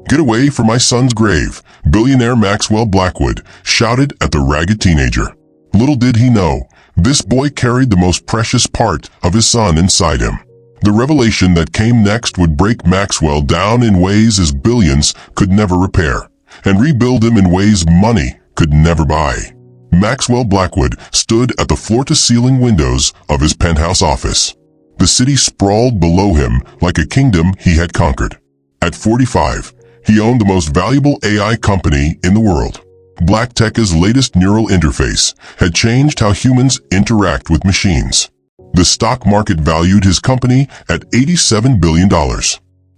"Get away from my son's grave," billionaire Maxwell Blackwood shouted at the ragged teenager. Little did he know, this boy carried the most precious part of his son inside him. The revelation that came next would break Maxwell down in ways his billions could never repair, and rebuild him in ways money could never buy. Maxwell Blackwood stood at the floor-to-ceiling windows of his penthouse office. The city sprawled below him like a kingdom he had conquered. At 45, he owned the most valuable AI company in the world. BlackTech's latest neural interface had changed how humans interact with machines. The stock market valued his company at $87 billion.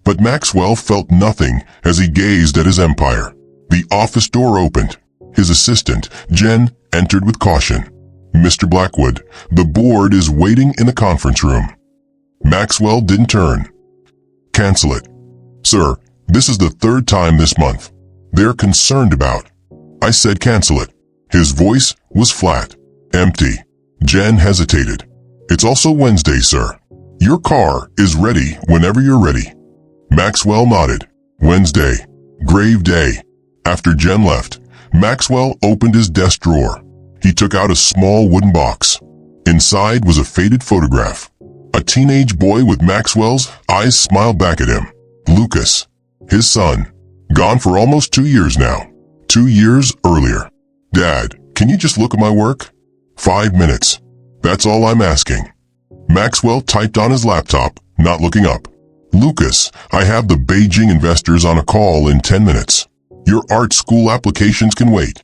But Maxwell felt nothing as he gazed at his empire. The office door opened. His assistant, Jen, entered with caution. "Mr. Blackwood, the board is waiting in the conference room." Maxwell didn't turn. "Cancel it." "Sir, this is the third time this month. They're concerned about." "I said cancel it." His voice was flat, empty. Jen hesitated. "It's also Wednesday, sir. Your car is ready whenever you're ready." Maxwell nodded. Wednesday. Grave day. After Jen left, Maxwell opened his desk drawer. He took out a small wooden box. Inside was a faded photograph. A teenage boy with Maxwell's eyes smiled back at him. Lucas, his son, gone for almost 2 years now. 2 years earlier. "Dad, can you just look at my work?" 5 minutes. That's all I'm asking." Maxwell typed on his laptop, not looking up. "Lucas, I have the Beijing investors on a call in 10 minutes. Your art school applications can wait."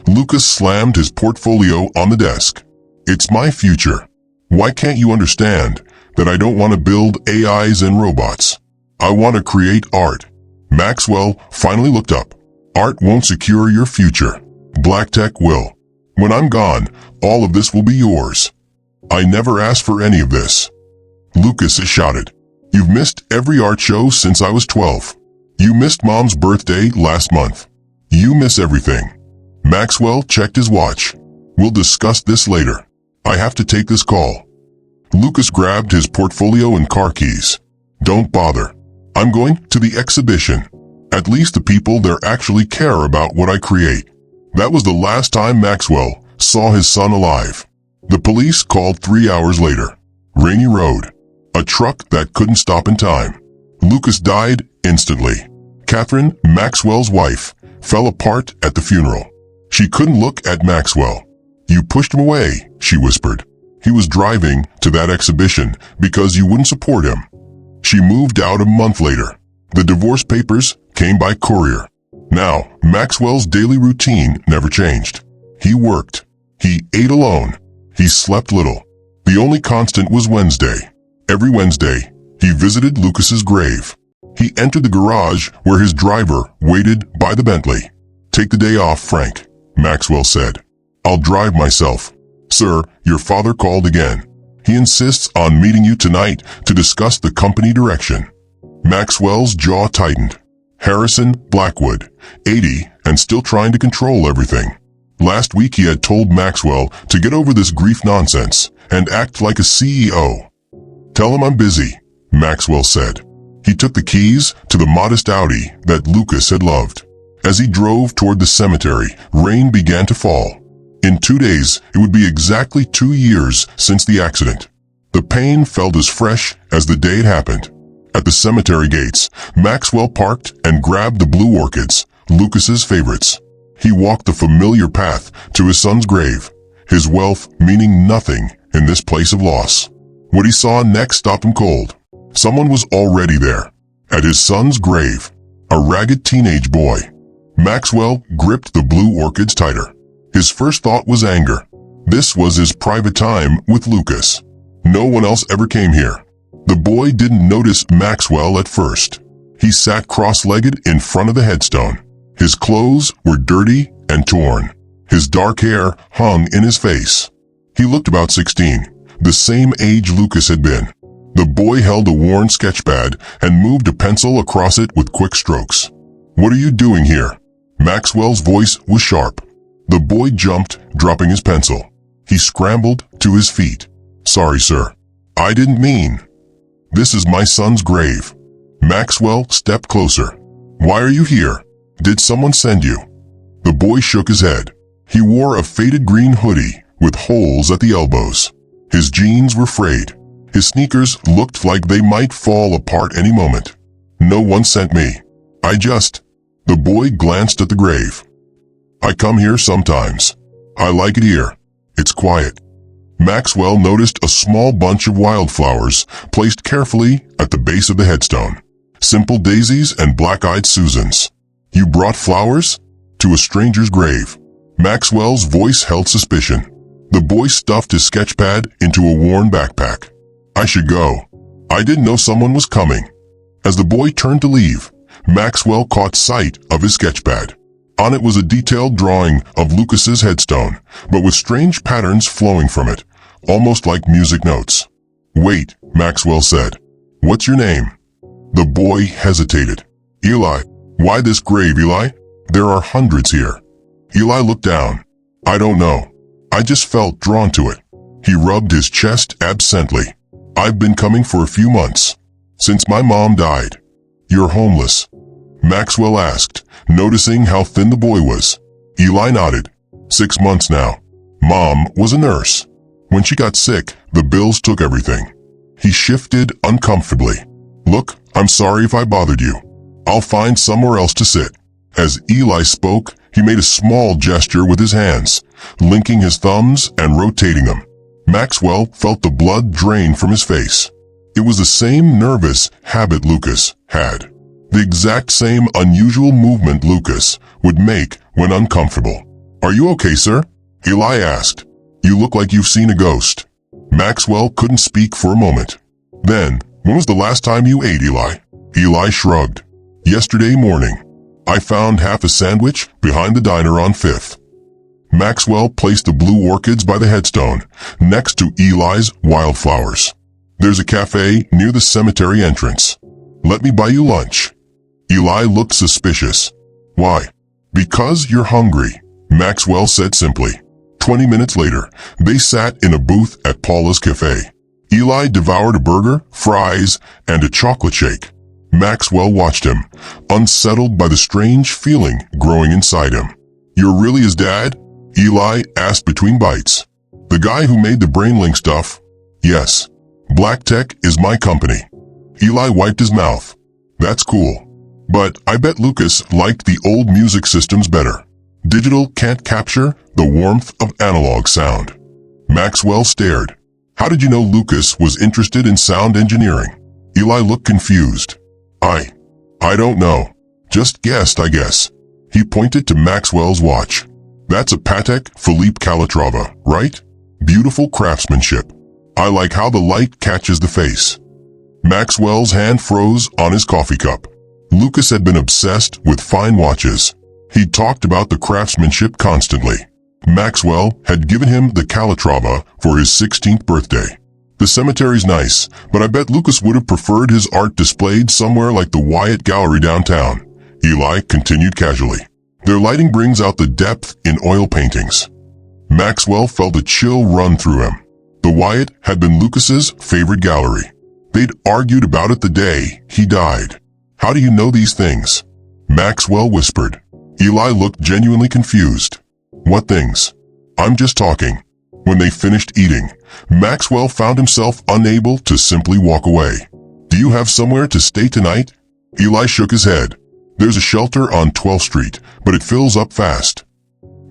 Lucas slammed his portfolio on the desk. "It's my future. Why can't you understand that I don't want to build AIs and robots? I want to create art." Maxwell finally looked up. "Art won't secure your future. BlackTech will. When I'm gone, all of this will be yours." "I never asked for any of this." Lucas shouted. "You've missed every art show since I was 12. You missed Mom's birthday last month. You miss everything." Maxwell checked his watch. "We'll discuss this later. I have to take this call." Lucas grabbed his portfolio and car keys. "Don't bother. I'm going to the exhibition. At least the people there actually care about what I create." That was the last time Maxwell saw his son alive. The police called 3 hours later. Rainy road. A truck that couldn't stop in time. Lucas died instantly. Catherine, Maxwell's wife, fell apart at the funeral. She couldn't look at Maxwell. "You pushed him away," she whispered. "He was driving to that exhibition because you wouldn't support him." She moved out a month later. The divorce papers came by courier. Now, Maxwell's daily routine never changed. He worked. He ate alone. He slept little. The only constant was Wednesday. Every Wednesday, he visited Lucas's grave. He entered the garage where his driver waited by the Bentley. "Take the day off, Frank," Maxwell said. "I'll drive myself." "Sir, your father called again. He insists on meeting you tonight to discuss the company direction." Maxwell's jaw tightened. Harrison Blackwood, 80, and still trying to control everything. Last week he had told Maxwell to get over this grief nonsense and act like a CEO. "Tell him I'm busy," Maxwell said. He took the keys to the modest Audi that Lucas had loved. As he drove toward the cemetery, rain began to fall. In 2 days, it would be exactly 2 years since the accident. The pain felt as fresh as the day it happened. At the cemetery gates, Maxwell parked and grabbed the blue orchids, Lucas's favorites. He walked the familiar path to his son's grave, his wealth meaning nothing in this place of loss. What he saw next stopped him cold. Someone was already there, at his son's grave, a ragged teenage boy. Maxwell gripped the blue orchids tighter. His first thought was anger. This was his private time with Lucas. No one else ever came here. The boy didn't notice Maxwell at first. He sat cross-legged in front of the headstone. His clothes were dirty and torn. His dark hair hung in his face. He looked about 16, the same age Lucas had been. The boy held a worn sketchpad and moved a pencil across it with quick strokes. "What are you doing here?" Maxwell's voice was sharp. The boy jumped, dropping his pencil. He scrambled to his feet. "Sorry, sir. I didn't mean." "This is my son's grave." Maxwell stepped closer. Why are you here? Did someone send you? The boy shook his head. He wore a faded green hoodie with holes at the elbows. His jeans were frayed. His sneakers looked like they might fall apart any moment. No one sent me. The boy glanced at the grave. I come here sometimes. I like it here. It's quiet. Maxwell noticed a small bunch of wildflowers placed carefully at the base of the headstone. Simple daisies and black-eyed Susans. You brought flowers? To a stranger's grave. Maxwell's voice held suspicion. The boy stuffed his sketchpad into a worn backpack. I should go. I didn't know someone was coming. As the boy turned to leave, Maxwell caught sight of his sketchpad. On it was a detailed drawing of Lucas's headstone, but with strange patterns flowing from it, almost like music notes. Wait, Maxwell said. What's your name? The boy hesitated. Eli. Why this grave, Eli? There are hundreds here. Eli looked down. I don't know. I just felt drawn to it. He rubbed his chest absently. I've been coming for a few months. Since my mom died. You're homeless? Maxwell asked, noticing how thin the boy was. Eli nodded. 6 months now. Mom was a nurse. When she got sick, the bills took everything. He shifted uncomfortably. Look, I'm sorry if I bothered you. I'll find somewhere else to sit. As Eli spoke, he made a small gesture with his hands, linking his thumbs and rotating them. Maxwell felt the blood drain from his face. It was the same nervous habit Lucas had. The exact same unusual movement Lucas would make when uncomfortable. Are you okay, sir? Eli asked. You look like you've seen a ghost. Maxwell couldn't speak for a moment. Then, when was the last time you ate, Eli? Eli shrugged. Yesterday morning. I found half a sandwich behind the diner on 5th. Maxwell placed the blue orchids by the headstone, next to Eli's wildflowers. There's a cafe near the cemetery entrance. Let me buy you lunch. Eli looked suspicious. Why? Because you're hungry, Maxwell said simply. 20 minutes later, they sat in a booth at Paula's cafe. Eli devoured a burger, fries, and a chocolate shake. Maxwell watched him, unsettled by the strange feeling growing inside him. You're really his dad? Eli asked between bites. The guy who made the BrainLink stuff? Yes. Black Tech is my company. Eli wiped his mouth. That's cool. But I bet Lucas liked the old music systems better. Digital can't capture the warmth of analog sound. Maxwell stared. How did you know Lucas was interested in sound engineering? Eli looked confused. I don't know. Just guessed, I guess. He pointed to Maxwell's watch. That's a Patek Philippe Calatrava, right? Beautiful craftsmanship. I like how the light catches the face. Maxwell's hand froze on his coffee cup. Lucas had been obsessed with fine watches. He'd talked about the craftsmanship constantly. Maxwell had given him the Calatrava for his 16th birthday. The cemetery's nice, but I bet Lucas would have preferred his art displayed somewhere like the Wyatt Gallery downtown. Eli continued casually. Their lighting brings out the depth in oil paintings. Maxwell felt a chill run through him. The Wyatt had been Lucas's favorite gallery. They'd argued about it the day he died. How do you know these things? Maxwell whispered. Eli looked genuinely confused. What things? I'm just talking. When they finished eating, Maxwell found himself unable to simply walk away. Do you have somewhere to stay tonight? Eli shook his head. There's a shelter on 12th Street, but it fills up fast.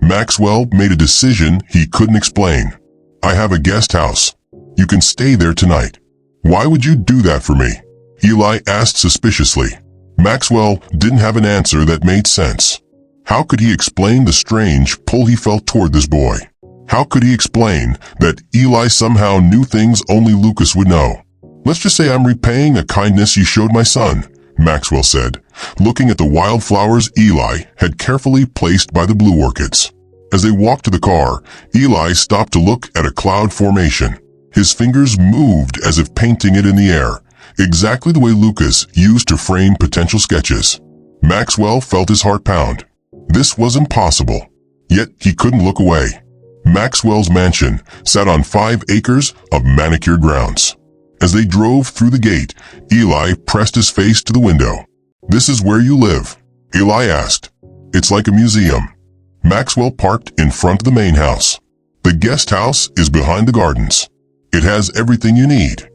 Maxwell made a decision he couldn't explain. I have a guest house. You can stay there tonight. Why would you do that for me? Eli asked suspiciously. Maxwell didn't have an answer that made sense. How could he explain the strange pull he felt toward this boy? How could he explain that Eli somehow knew things only Lucas would know? Let's just say I'm repaying a kindness you showed my son, Maxwell said, looking at the wildflowers Eli had carefully placed by the blue orchids. As they walked to the car, Eli stopped to look at a cloud formation. His fingers moved as if painting it in the air, exactly the way Lucas used to frame potential sketches. Maxwell felt his heart pound. This was impossible. Yet he couldn't look away. Maxwell's mansion sat on 5 acres of manicured grounds. As they drove through the gate, Eli pressed his face to the window. This is where you live. Eli asked. It's like a museum. Maxwell parked in front of the main house. The guest house is behind the gardens. It has everything you need.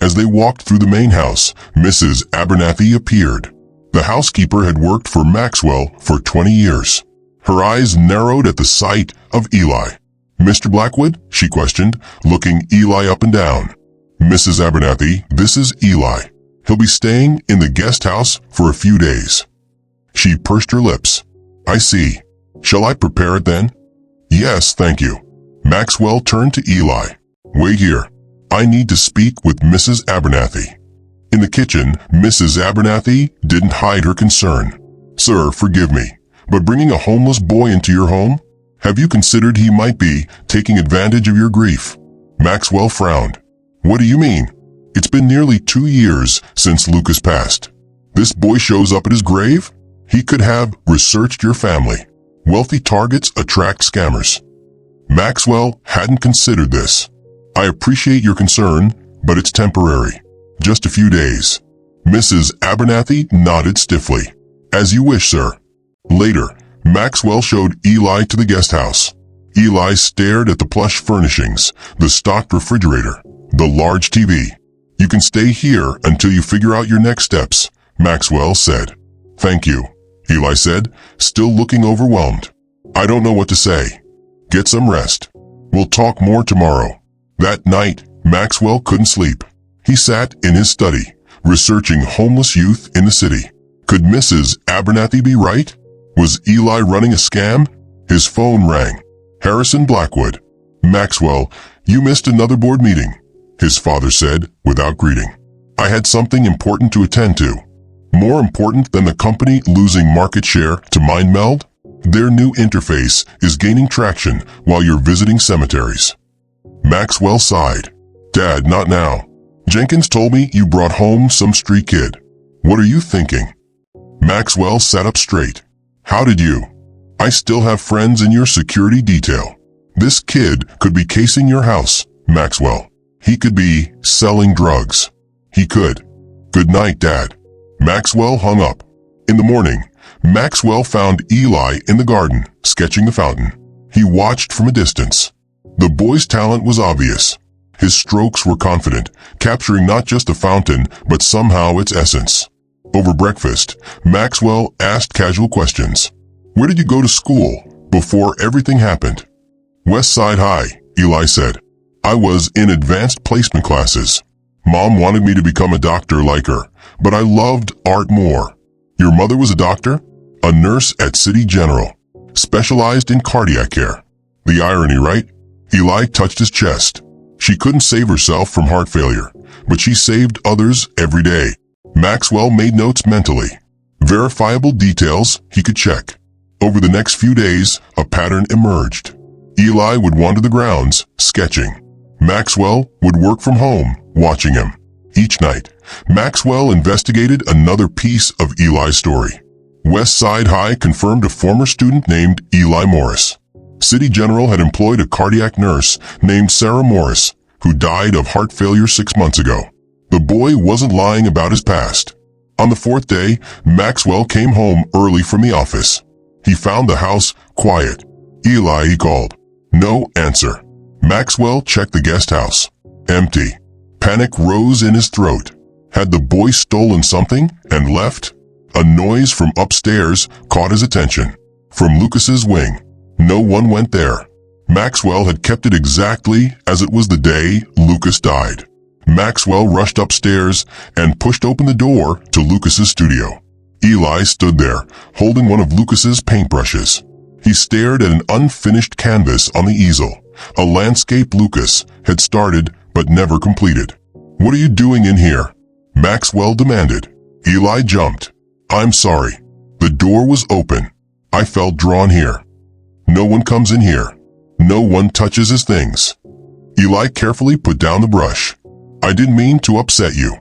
As they walked through the main house, Mrs. Abernathy appeared. The housekeeper had worked for Maxwell for 20 years. Her eyes narrowed at the sight of Eli. Mr. Blackwood? She questioned, looking Eli up and down. Mrs. Abernathy, this is Eli. He'll be staying in the guest house for a few days. She pursed her lips. I see. Shall I prepare it then? Yes, thank you. Maxwell turned to Eli. Wait here. I need to speak with Mrs. Abernathy. In the kitchen, Mrs. Abernathy didn't hide her concern. Sir, forgive me, but bringing a homeless boy into your home? Have you considered he might be taking advantage of your grief? Maxwell frowned. What do you mean? It's been nearly 2 years since Lucas passed. This boy shows up at his grave? He could have researched your family. Wealthy targets attract scammers. Maxwell hadn't considered this. I appreciate your concern, but it's temporary. Just a few days. Mrs. Abernathy nodded stiffly. As you wish, sir. Later, Maxwell showed Eli to the guest house. Eli stared at the plush furnishings, the stocked refrigerator, the large TV. You can stay here until you figure out your next steps, Maxwell said. Thank you, Eli said, still looking overwhelmed. I don't know what to say. Get some rest. We'll talk more tomorrow. That night, Maxwell couldn't sleep. He sat in his study, researching homeless youth in the city. Could Mrs. Abernathy be right? Was Eli running a scam? His phone rang. Harrison Blackwood. Maxwell, you missed another board meeting, his father said without greeting. I had something important to attend to. More important than the company losing market share to MindMeld? Their new interface is gaining traction while you're visiting cemeteries. Maxwell sighed. Dad, not now. Jenkins told me you brought home some street kid. What are you thinking? Maxwell sat up straight. How did you? I still have friends in your security detail. This kid could be casing your house, Maxwell. He could be selling drugs. He could. Good night, Dad. Maxwell hung up. In the morning, Maxwell found Eli in the garden, sketching the fountain. He watched from a distance. The boy's talent was obvious. His strokes were confident, capturing not just the fountain, but somehow its essence. Over breakfast, Maxwell asked casual questions. Where did you go to school before everything happened? West Side High, Eli said. I was in advanced placement classes. Mom wanted me to become a doctor like her, but I loved art more. Your mother was a doctor? A nurse at City General, specialized in cardiac care. The irony, right? Eli touched his chest. She couldn't save herself from heart failure, but she saved others every day. Maxwell made notes mentally. Verifiable details he could check. Over the next few days, a pattern emerged. Eli would wander the grounds, sketching. Maxwell would work from home, watching him. Each night, Maxwell investigated another piece of Eli's story. West Side High confirmed a former student named Eli Morris. City General had employed a cardiac nurse named Sarah Morris, who died of heart failure 6 months ago. The boy wasn't lying about his past. On the 4th day, Maxwell came home early from the office. He found the house quiet. Eli, he called. No answer. Maxwell checked the guest house. Empty. Panic rose in his throat. Had the boy stolen something and left? A noise from upstairs caught his attention. From Lucas's wing. No one went there. Maxwell had kept it exactly as it was the day Lucas died. Maxwell rushed upstairs and pushed open the door to Lucas's studio. Eli stood there, holding one of Lucas's paintbrushes. He stared at an unfinished canvas on the easel, a landscape Lucas had started but never completed. What are you doing in here? Maxwell demanded. Eli jumped. I'm sorry. The door was open. I felt drawn here. No one comes in here. No one touches his things. Eli carefully put down the brush. I didn't mean to upset you.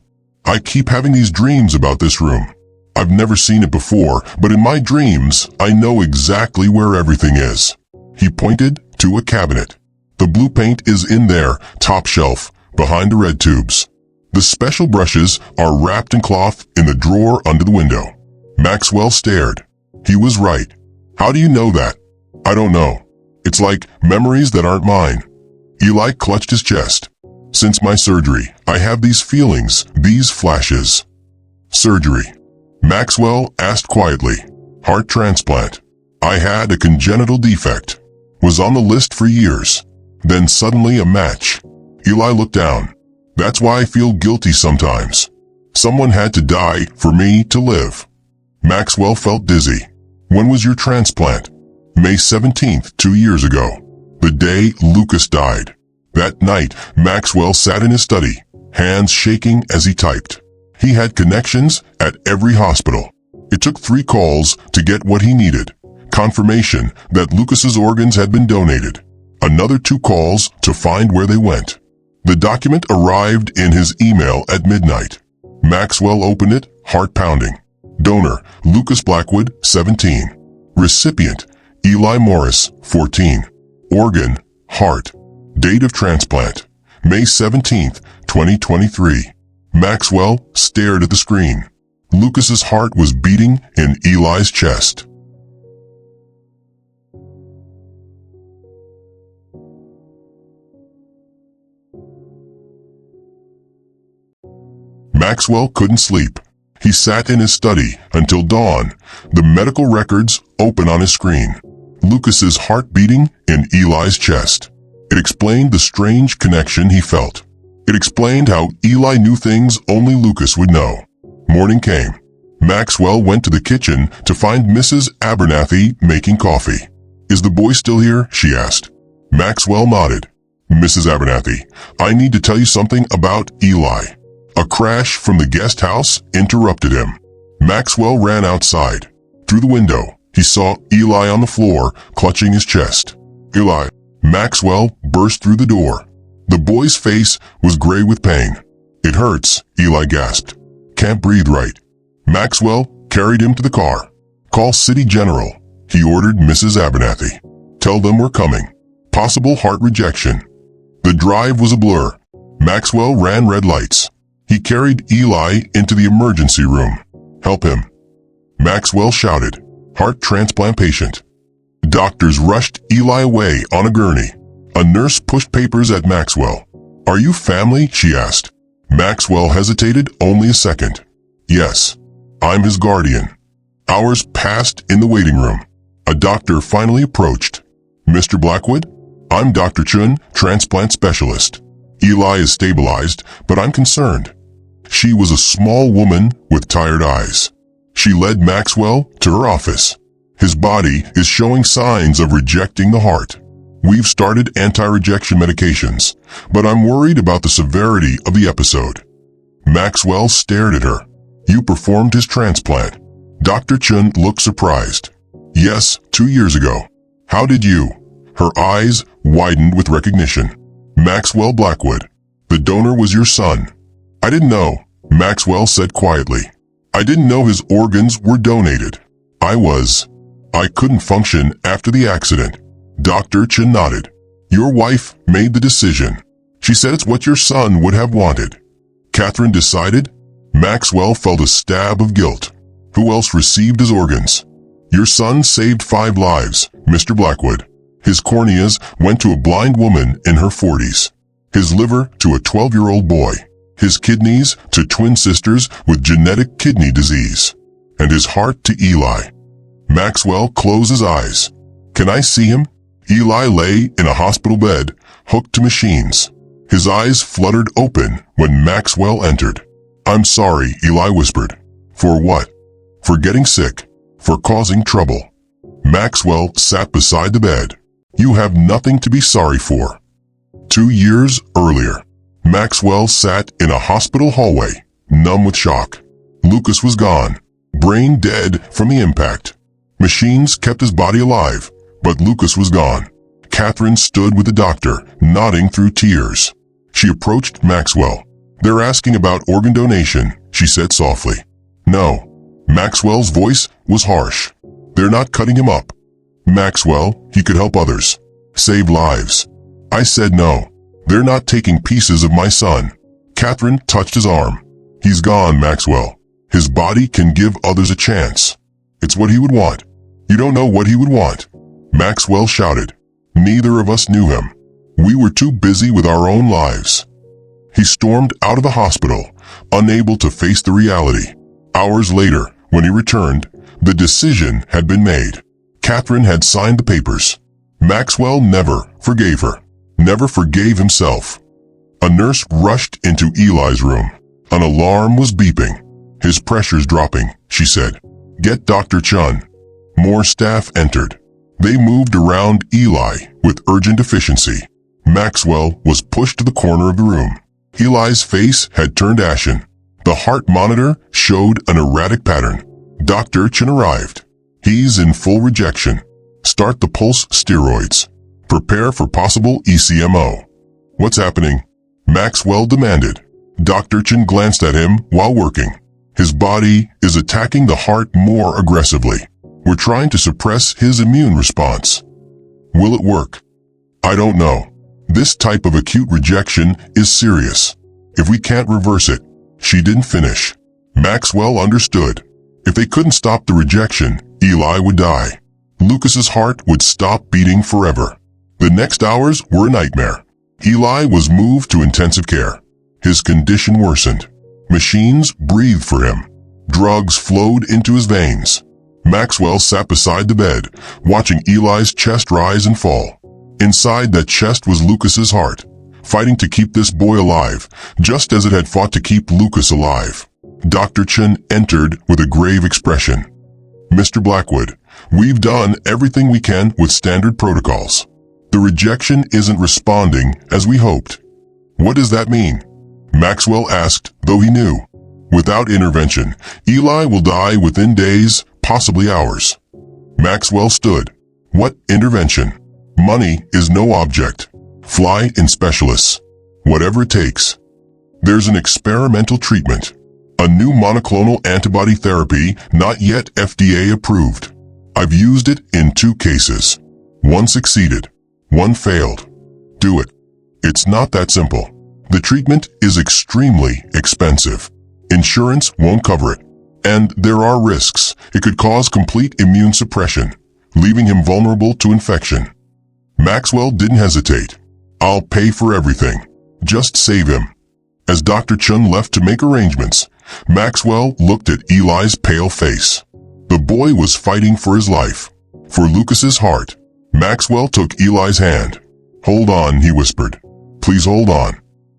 I keep having these dreams about this room. I've never seen it before, but in my dreams, I know exactly where everything is. He pointed to a cabinet. The blue paint is in there, top shelf, behind the red tubes. The special brushes are wrapped in cloth in the drawer under the window. Maxwell stared. He was right. How do you know that? I don't know. It's like memories that aren't mine. Eli clutched his chest. Since my surgery, I have these feelings, these flashes. Surgery. Maxwell asked quietly. Heart transplant. I had a congenital defect. Was on the list for years. Then suddenly a match. Eli looked down. That's why I feel guilty sometimes. Someone had to die for me to live. Maxwell felt dizzy. When was your transplant? May 17th, 2 years ago. The day Lucas died. That night, Maxwell sat in his study, hands shaking as he typed. He had connections at every hospital. It took 3 calls to get what he needed. Confirmation that Lucas's organs had been donated. Another 2 calls to find where they went. The document arrived in his email at midnight. Maxwell opened it, heart pounding. Donor, Lucas Blackwood, 17. Recipient, Eli Morris, 14. Organ, heart. Date of transplant, May 17th, 2023. Maxwell stared at the screen. Lucas's heart was beating in Eli's chest. Maxwell couldn't sleep. He sat in his study until dawn, the medical records open on his screen. Lucas's heart beating in Eli's chest. It explained the strange connection he felt. It explained how Eli knew things only Lucas would know. Morning came. Maxwell went to the kitchen to find Mrs. Abernathy making coffee. Is the boy still here? She asked. Maxwell nodded. Mrs. Abernathy, I need to tell you something about Eli. A crash from the guest house interrupted him. Maxwell ran outside. Through the window, he saw Eli on the floor, clutching his chest. Eli. Maxwell burst through the door. The boy's face was gray with pain. It hurts, Eli gasped. Can't breathe right. Maxwell carried him to the car. Call City General, he ordered Mrs. Abernathy. Tell them we're coming. Possible heart rejection. The drive was a blur. Maxwell ran red lights. He carried Eli into the emergency room. Help him. Maxwell shouted. Heart transplant patient. Doctors rushed Eli away on a gurney. A nurse pushed papers at Maxwell. Are you family? She asked. Maxwell hesitated only a second. Yes, I'm his guardian. Hours passed in the waiting room. A doctor finally approached. Mr. Blackwood? I'm Dr. Chun, transplant specialist. Eli is stabilized, but I'm concerned. She was a small woman with tired eyes. She led Maxwell to her office. His body is showing signs of rejecting the heart. We've started anti-rejection medications, but I'm worried about the severity of the episode. Maxwell stared at her. You performed his transplant. Dr. Chun looked surprised. Yes, 2 years ago. How did you? Her eyes widened with recognition. Maxwell Blackwood. The donor was your son. I didn't know, Maxwell said quietly. I didn't know his organs were donated. I couldn't function after the accident. Dr. Chun nodded. Your wife made the decision. She said it's what your son would have wanted. Catherine decided? Maxwell felt a stab of guilt. Who else received his organs? Your son saved 5 lives, Mr. Blackwood. His corneas went to a blind woman in her 40s. His liver to a 12-year-old boy. His kidneys to twin sisters with genetic kidney disease. And his heart to Eli. Maxwell closed his eyes. Can I see him? Eli lay in a hospital bed, hooked to machines. His eyes fluttered open when Maxwell entered. I'm sorry, Eli whispered. For what? For getting sick. For causing trouble. Maxwell sat beside the bed. You have nothing to be sorry for. 2 years earlier, Maxwell sat in a hospital hallway, numb with shock. Lucas was gone, brain dead from the impact. Machines kept his body alive, but Lucas was gone. Catherine stood with the doctor, nodding through tears. She approached Maxwell. They're asking about organ donation, she said softly. No. Maxwell's voice was harsh. They're not cutting him up. Maxwell, he could help others. Save lives. I said no. They're not taking pieces of my son. Catherine touched his arm. He's gone, Maxwell. His body can give others a chance. It's what he would want. You don't know what he would want." Maxwell shouted. Neither of us knew him. We were too busy with our own lives. He stormed out of the hospital, unable to face the reality. Hours later, when he returned, the decision had been made. Catherine had signed the papers. Maxwell never forgave her, never forgave himself. A nurse rushed into Eli's room. An alarm was beeping. "His pressure's dropping," she said. "Get Dr. Chun." More staff entered. They moved around Eli with urgent efficiency. Maxwell was pushed to the corner of the room. Eli's face had turned ashen. The heart monitor showed an erratic pattern. Dr. Chun arrived. "He's in full rejection. Start the pulse steroids. Prepare for possible ECMO." "What's happening?" Maxwell demanded. Dr. Chun glanced at him while working. "His body is attacking the heart more aggressively. We're trying to suppress his immune response." "Will it work?" "I don't know. This type of acute rejection is serious. If we can't reverse it." She didn't finish. Maxwell understood. If they couldn't stop the rejection, Eli would die. Lucas's heart would stop beating forever. The next hours were a nightmare. Eli was moved to intensive care. His condition worsened. Machines breathed for him. Drugs flowed into his veins. Maxwell sat beside the bed, watching Eli's chest rise and fall. Inside that chest was Lucas's heart, fighting to keep this boy alive, just as it had fought to keep Lucas alive. Dr. Chun entered with a grave expression. "Mr. Blackwood, we've done everything we can with standard protocols. The rejection isn't responding as we hoped." "What does that mean?" Maxwell asked, though he knew. "Without intervention, Eli will die within days, possibly hours." Maxwell stood. "What intervention? Money is no object. Fly in specialists. Whatever it takes." "There's an experimental treatment. A new monoclonal antibody therapy not yet FDA approved. I've used it in 2 cases. One succeeded. One failed. Do it." "It's not that simple. The treatment is extremely expensive. Insurance won't cover it. And there are risks. It could cause complete immune suppression, leaving him vulnerable to infection." Maxwell didn't hesitate. "I'll pay for everything. Just save him." As Dr. Chun left to make arrangements, Maxwell looked at Eli's pale face. The boy was fighting for his life, for Lucas's heart. Maxwell took Eli's hand. "Hold on," he whispered. "Please hold on."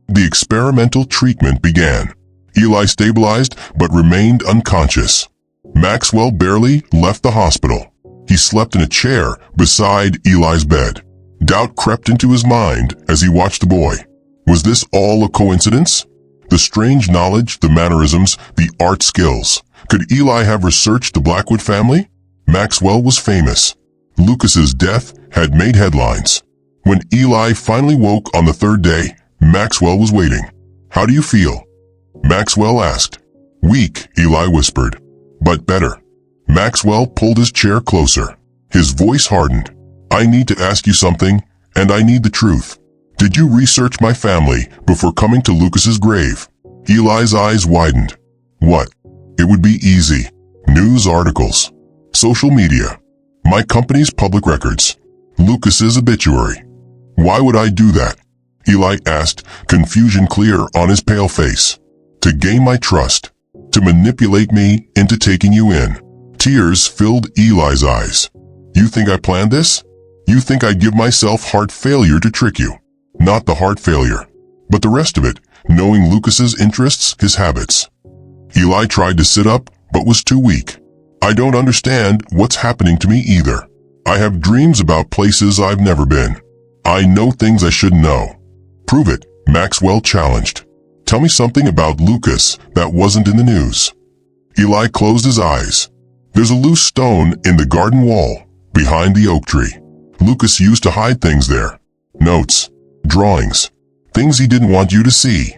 The experimental treatment began. Eli stabilized but remained unconscious. Maxwell barely left the hospital. He slept in a chair beside Eli's bed. Doubt crept into his mind as he watched the boy. Was this all a coincidence? The strange knowledge, the mannerisms, the art skills. Could Eli have researched the Blackwood family? Maxwell was famous. Lucas's death had made headlines. When Eli finally woke on the 3rd day, Maxwell was waiting. "How do you feel?" Maxwell asked. "Weak," Eli whispered. "But better." Maxwell pulled his chair closer. His voice hardened. "I need to ask you something, and I need the truth. Did you research my family before coming to Lucas's grave?" Eli's eyes widened. "What?" "It would be easy. News articles. Social media. My company's public records. Lucas's obituary." "Why would I do that?" Eli asked, confusion clear on his pale face. "To gain my trust. To manipulate me into taking you in." Tears filled Eli's eyes. "You think I planned this? You think I'd give myself heart failure to trick you?" "Not the heart failure, but the rest of it, knowing Lucas's interests, his habits." Eli tried to sit up, but was too weak. "I don't understand what's happening to me either. I have dreams about places I've never been. I know things I shouldn't know." "Prove it," Maxwell challenged. "Tell me something about Lucas that wasn't in the news." Eli closed his eyes. "There's a loose stone in the garden wall, behind the oak tree. Lucas used to hide things there. Notes, drawings, things he didn't want you to see."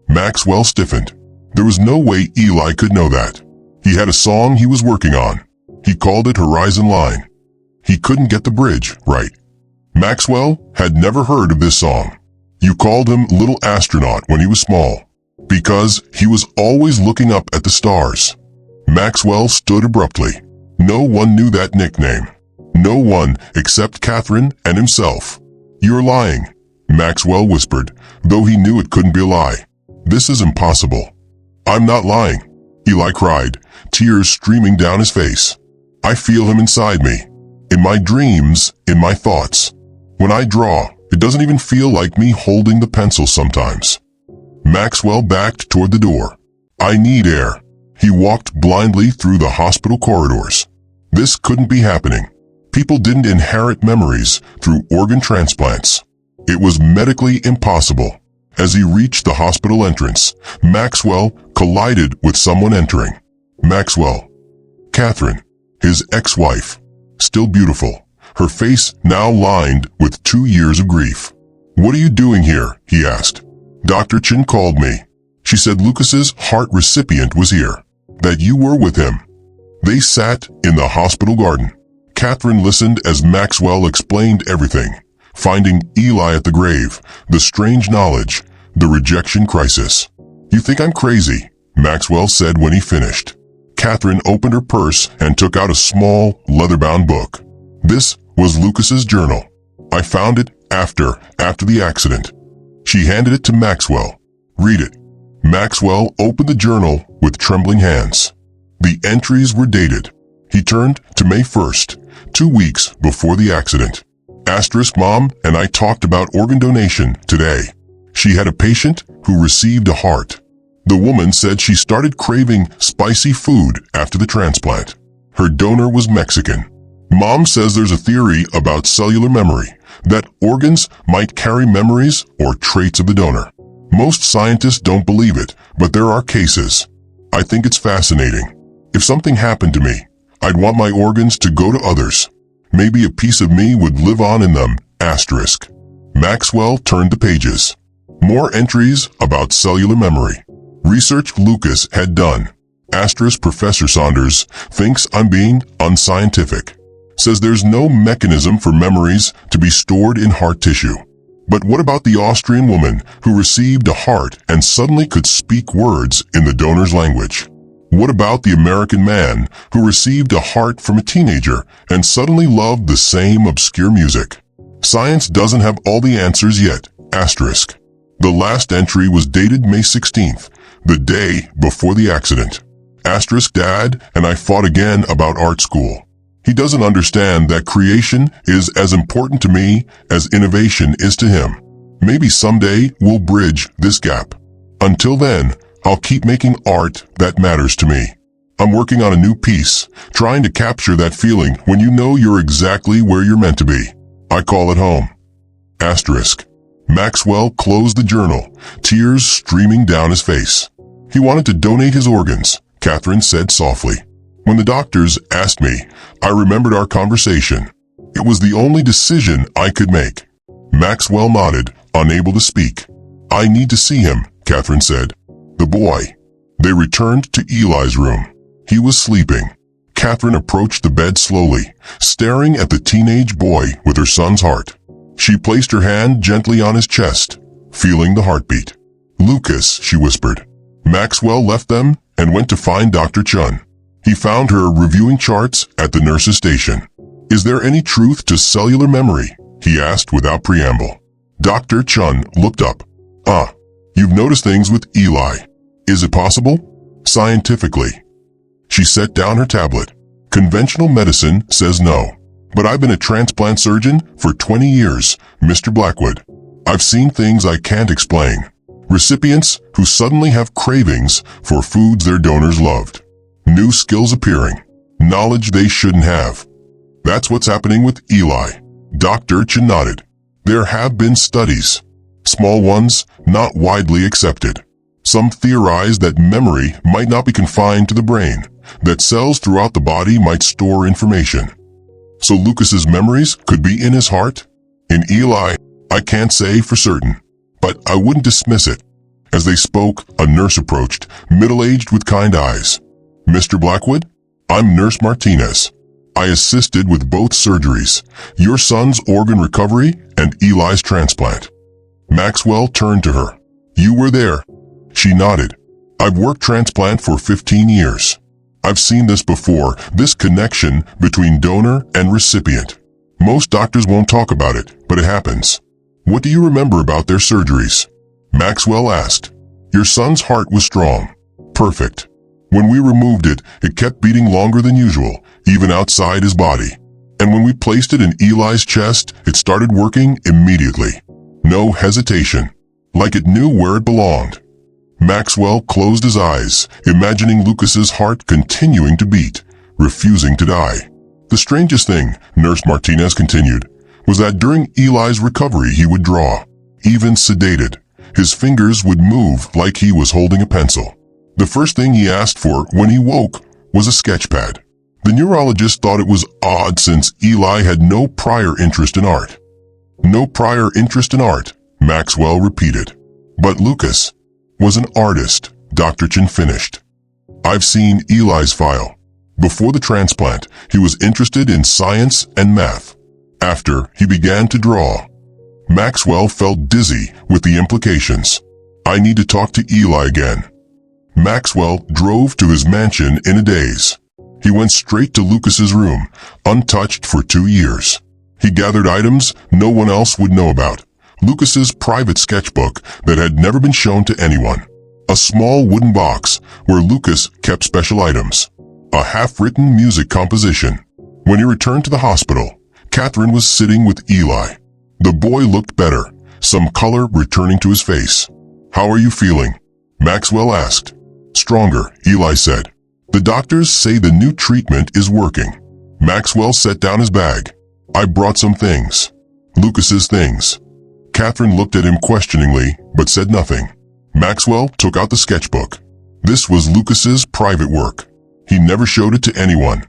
Maxwell stiffened. There was no way Eli could know that. He had a song he was working on. He called it Horizon Line. He couldn't get the bridge right. Maxwell had never heard of this song. "You called him Little Astronaut when he was small, because he was always looking up at the stars." Maxwell stood abruptly. No one knew that nickname. No one except Catherine and himself. "You're lying," Maxwell whispered, though he knew it couldn't be a lie. "This is impossible." "I'm not lying," Eli cried, tears streaming down his face. "I feel him inside me. In my dreams, in my thoughts. When I draw, it doesn't even feel like me holding the pencil sometimes." Maxwell backed toward the door. "I need air." He walked blindly through the hospital corridors. This couldn't be happening. People didn't inherit memories through organ transplants. It was medically impossible. As he reached the hospital entrance, Maxwell collided with someone entering. Maxwell. Catherine, his ex-wife. Still beautiful, her face now lined with 2 years of grief. "What are you doing here?" he asked. "Dr. Chin called me. She said Lucas's heart recipient was here, that you were with him." They sat in the hospital garden. Catherine listened as Maxwell explained everything, finding Eli at the grave, the strange knowledge, the rejection crisis. "You think I'm crazy," Maxwell said when he finished. Catherine opened her purse and took out a small, leather-bound book. This was Lucas's journal. "I found it after the accident." She handed it to Maxwell. "Read it." Maxwell opened the journal with trembling hands. The entries were dated. He turned to May 1st, 2 weeks before the accident. Asterisk, "Mom and I talked about organ donation today. She had a patient who received a heart. The woman said she started craving spicy food after the transplant. Her donor was Mexican. Mom says there's a theory about cellular memory, that organs might carry memories or traits of the donor. Most scientists don't believe it, but there are cases. I think it's fascinating. If something happened to me, I'd want my organs to go to others. Maybe a piece of me would live on in them." Asterisk. Maxwell turned the pages. More entries about cellular memory. Research Lucas had done. Asterisk, "Professor Saunders thinks I'm being unscientific. Says there's no mechanism for memories to be stored in heart tissue. But what about the Austrian woman who received a heart and suddenly could speak words in the donor's language? What about the American man who received a heart from a teenager and suddenly loved the same obscure music? Science doesn't have all the answers yet." Asterisk. The last entry was dated May 16th, the day before the accident. Asterisk, "Dad and I fought again about art school. He doesn't understand that creation is as important to me as innovation is to him. Maybe someday we'll bridge this gap. Until then, I'll keep making art that matters to me. I'm working on a new piece, trying to capture that feeling when you know you're exactly where you're meant to be. I call it home." Asterisk. Maxwell closed the journal, tears streaming down his face. "He wanted to donate his organs," Catherine said softly. "When the doctors asked me, I remembered our conversation. It was the only decision I could make." Maxwell nodded, unable to speak. "I need to see him," Catherine said. "The boy." They returned to Eli's room. He was sleeping. Catherine approached the bed slowly, staring at the teenage boy with her son's heart. She placed her hand gently on his chest, feeling the heartbeat. "Lucas," she whispered. Maxwell left them and went to find Dr. Chun. He found her reviewing charts at the nurse's station. "Is there any truth to cellular memory?" he asked without preamble. Dr. Chun looked up. You've noticed things with Eli. Is it possible?" "Scientifically." She set down her tablet. "Conventional medicine says no. But I've been a transplant surgeon for 20 years, Mr. Blackwood. I've seen things I can't explain. Recipients who suddenly have cravings for foods their donors loved. New skills appearing. Knowledge they shouldn't have. That's what's happening with Eli." Dr. Chin nodded. "There have been studies. Small ones, not widely accepted. Some theorize that memory might not be confined to the brain, that cells throughout the body might store information. So Lucas's memories could be in his heart? In Eli, I can't say for certain, but I wouldn't dismiss it." As they spoke, a nurse approached, middle-aged with kind eyes. "Mr. Blackwood, I'm Nurse Martinez. I assisted with both surgeries, your son's organ recovery and Eli's transplant." Maxwell turned to her. "You were there." She nodded. "I've worked transplant for 15 years. I've seen this before, this connection between donor and recipient. Most doctors won't talk about it, but it happens. What do you remember about their surgeries? Maxwell asked. Your son's heart was strong. Perfect. When we removed it, it kept beating longer than usual, even outside his body. And when we placed it in Eli's chest, it started working immediately. No hesitation. Like it knew where it belonged. Maxwell closed his eyes, imagining Lucas's heart continuing to beat, refusing to die. The strangest thing, Nurse Martinez continued, was that during Eli's recovery he would draw. Even sedated, his fingers would move like he was holding a pencil. The first thing he asked for when he woke was a sketch pad. The neurologist thought it was odd since Eli had no prior interest in art. No prior interest in art, Maxwell repeated. But Lucas was an artist, Dr. Chin finished. I've seen Eli's file. Before the transplant, he was interested in science and math. After, he began to draw. Maxwell felt dizzy with the implications. I need to talk to Eli again. Maxwell drove to his mansion in a daze. He went straight to Lucas's room, untouched for 2 years. He gathered items no one else would know about. Lucas's private sketchbook that had never been shown to anyone. A small wooden box where Lucas kept special items. A half-written music composition. When he returned to the hospital, Catherine was sitting with Eli. The boy looked better, some color returning to his face. How are you feeling? Maxwell asked. Stronger, Eli said. The doctors say the new treatment is working. Maxwell set down his bag. I brought some things. Lucas's things. Catherine looked at him questioningly, but said nothing. Maxwell took out the sketchbook. This was Lucas's private work. He never showed it to anyone.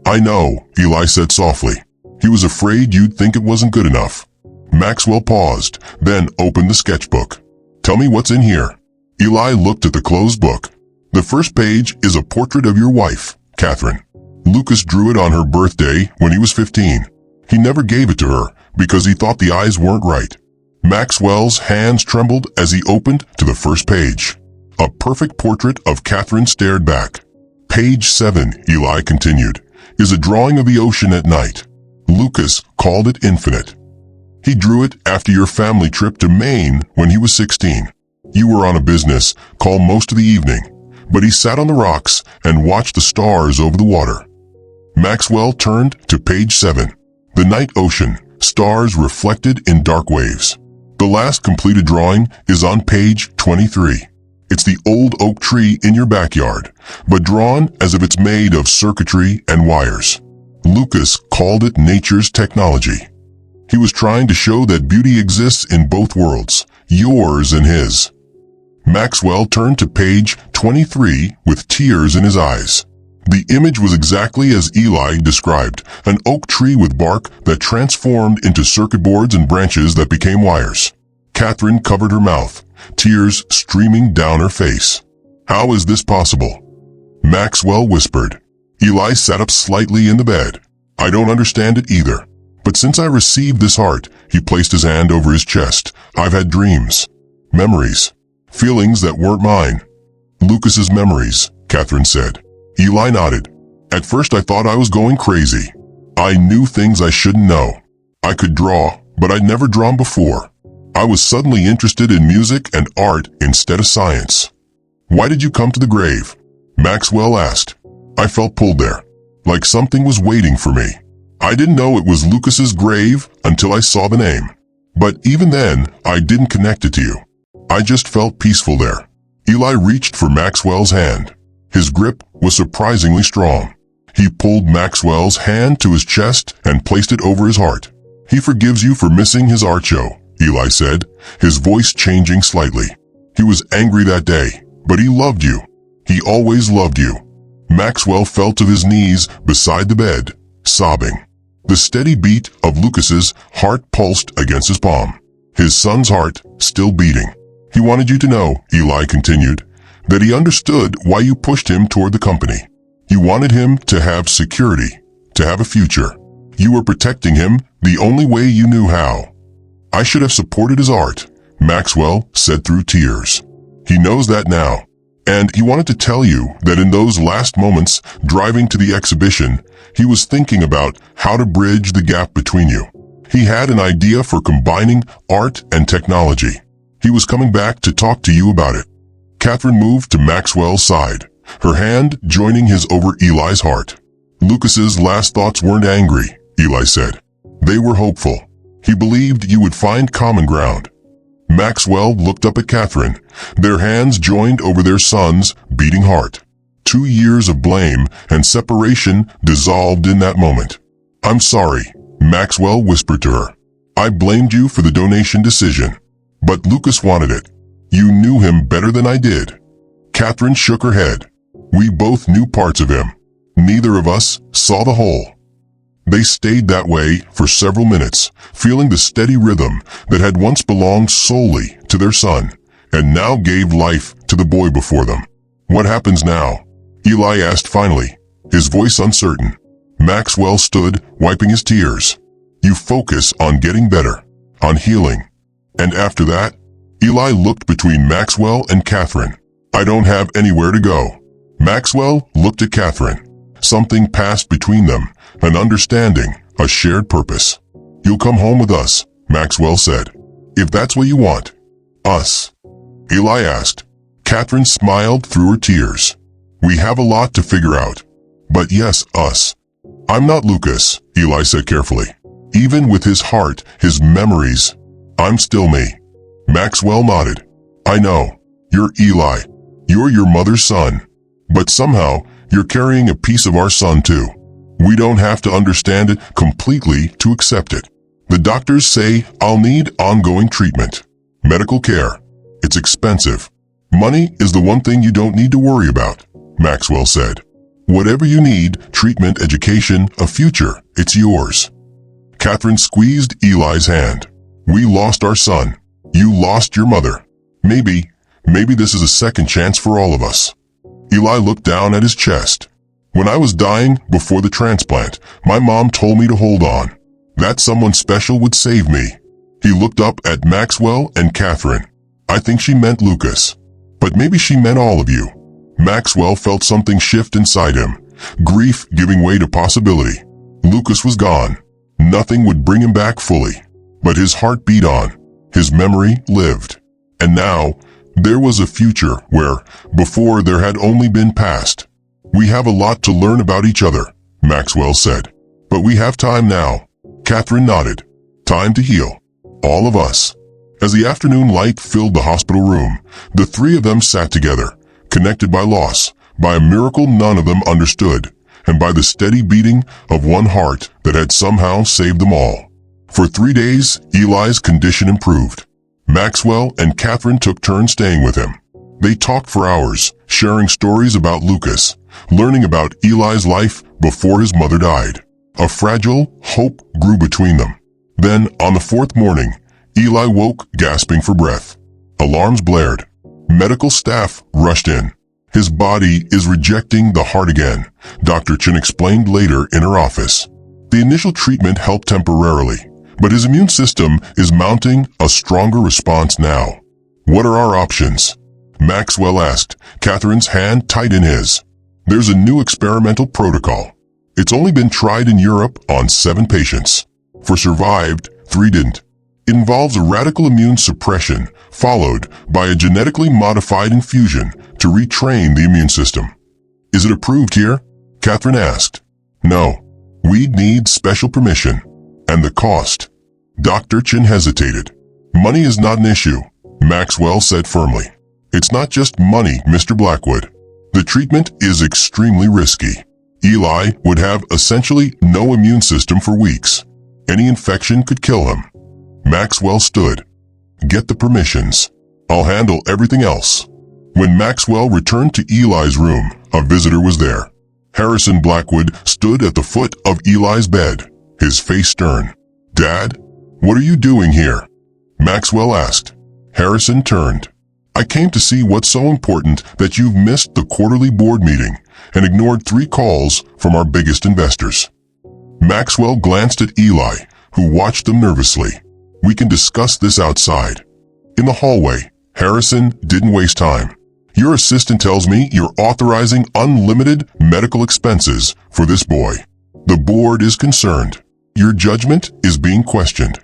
I know, Eli said softly. He was afraid you'd think it wasn't good enough. Maxwell paused, then opened the sketchbook. Tell me what's in here. Eli looked at the closed book. The first page is a portrait of your wife, Catherine. Lucas drew it on her birthday when he was 15. He never gave it to her because he thought the eyes weren't right. Maxwell's hands trembled as he opened to the first page. A perfect portrait of Catherine stared back. Page 7, Eli continued, is a drawing of the ocean at night. Lucas called it infinite. He drew it after your family trip to Maine when he was 16. You were on a business call most of the evening, but he sat on the rocks and watched the stars over the water. Maxwell turned to page 7. The night ocean, stars reflected in dark waves. The last completed drawing is on page 23. It's the old oak tree in your backyard, but drawn as if it's made of circuitry and wires. Lucas called it nature's technology. He was trying to show that beauty exists in both worlds, yours and his. Maxwell turned to page 23 with tears in his eyes. The image was exactly as Eli described, an oak tree with bark that transformed into circuit boards and branches that became wires. Catherine covered her mouth, tears streaming down her face. How is this possible? Maxwell whispered. Eli sat up slightly in the bed. I don't understand it either. But since I received this heart, he placed his hand over his chest. I've had dreams, memories, feelings that weren't mine. Lucas's memories, Catherine said. Eli nodded. At first I thought I was going crazy. I knew things I shouldn't know. I could draw, but I'd never drawn before. I was suddenly interested in music and art instead of science. Why did you come to the grave? Maxwell asked. I felt pulled there, like something was waiting for me. I didn't know it was Lucas's grave until I saw the name. But even then, I didn't connect it to you. I just felt peaceful there. Eli reached for Maxwell's hand. His grip was surprisingly strong. He pulled Maxwell's hand to his chest and placed it over his heart. He forgives you for missing his art show, Eli said, his voice changing slightly. He was angry that day, but he loved you. He always loved you. Maxwell fell to his knees beside the bed, sobbing. The steady beat of Lucas's heart pulsed against his palm. His son's heart still beating. He wanted you to know, Eli continued, that he understood why you pushed him toward the company. You wanted him to have security, to have a future. You were protecting him the only way you knew how. I should have supported his art, Maxwell said through tears. He knows that now. And he wanted to tell you that in those last moments driving to the exhibition, he was thinking about how to bridge the gap between you. He had an idea for combining art and technology. He was coming back to talk to you about it. Catherine moved to Maxwell's side, her hand joining his over Eli's heart. Lucas's last thoughts weren't angry, Eli said. They were hopeful. He believed you would find common ground. Maxwell looked up at Catherine, their hands joined over their son's beating heart. 2 years of blame and separation dissolved in that moment. I'm sorry, Maxwell whispered to her. I blamed you for the donation decision. But Lucas wanted it. You knew him better than I did. Catherine shook her head. We both knew parts of him. Neither of us saw the whole. They stayed that way for several minutes, feeling the steady rhythm that had once belonged solely to their son, and now gave life to the boy before them. What happens now? Eli asked finally, his voice uncertain. Maxwell stood, wiping his tears. You focus on getting better, on healing. And after that, Eli looked between Maxwell and Catherine. I don't have anywhere to go. Maxwell looked at Catherine. Something passed between them, an understanding, a shared purpose. You'll come home with us, Maxwell said. If that's what you want. Us? Eli asked. Catherine smiled through her tears. We have a lot to figure out. But yes, us. I'm not Lucas, Eli said carefully. Even with his heart, his memories, I'm still me. Maxwell nodded. I know. You're Eli. You're your mother's son. But somehow, you're carrying a piece of our son too. We don't have to understand it completely to accept it. The doctors say I'll need ongoing treatment. Medical care. It's expensive. Money is the one thing you don't need to worry about, Maxwell said. Whatever you need, treatment, education, a future, it's yours. Catherine squeezed Eli's hand. We lost our son. You lost your mother. Maybe this is a second chance for all of us. Eli looked down at his chest. When I was dying before the transplant, my mom told me to hold on. That someone special would save me. He looked up at Maxwell and Catherine. I think she meant Lucas. But maybe she meant all of you. Maxwell felt something shift inside him, grief giving way to possibility. Lucas was gone. Nothing would bring him back fully. But his heart beat on. His memory lived. And now, there was a future where, before, there had only been past. We have a lot to learn about each other, Maxwell said. But we have time now. Catherine nodded. Time to heal. All of us. As the afternoon light filled the hospital room, the three of them sat together, connected by loss, by a miracle none of them understood, and by the steady beating of one heart that had somehow saved them all. For 3 days, Eli's condition improved. Maxwell and Catherine took turns staying with him. They talked for hours, sharing stories about Lucas, learning about Eli's life before his mother died. A fragile hope grew between them. Then, on the 4th morning, Eli woke, gasping for breath. Alarms blared. Medical staff rushed in. His body is rejecting the heart again, Dr. Chen explained later in her office. The initial treatment helped temporarily, but his immune system is mounting a stronger response now. What are our options? Maxwell asked, Catherine's hand tight in his. There's a new experimental protocol. It's only been tried in Europe on 7 patients. 4 survived, 3 didn't. It involves a radical immune suppression, followed by a genetically modified infusion to retrain the immune system. Is it approved here? Catherine asked. No. We'd need special permission. And the cost? Dr. Chen hesitated. Money is not an issue, Maxwell said firmly. It's not just money, Mr. Blackwood. The treatment is extremely risky. Eli would have essentially no immune system for weeks. Any infection could kill him. Maxwell stood. Get the permissions. I'll handle everything else. When Maxwell returned to Eli's room, a visitor was there. Harrison Blackwood stood at the foot of Eli's bed, his face stern. Dad, what are you doing here? Maxwell asked. Harrison turned. I came to see what's so important that you've missed the quarterly board meeting and ignored 3 calls from our biggest investors. Maxwell glanced at Eli, who watched them nervously. We can discuss this outside. In the hallway, Harrison didn't waste time. Your assistant tells me you're authorizing unlimited medical expenses for this boy. The board is concerned. Your judgment is being questioned.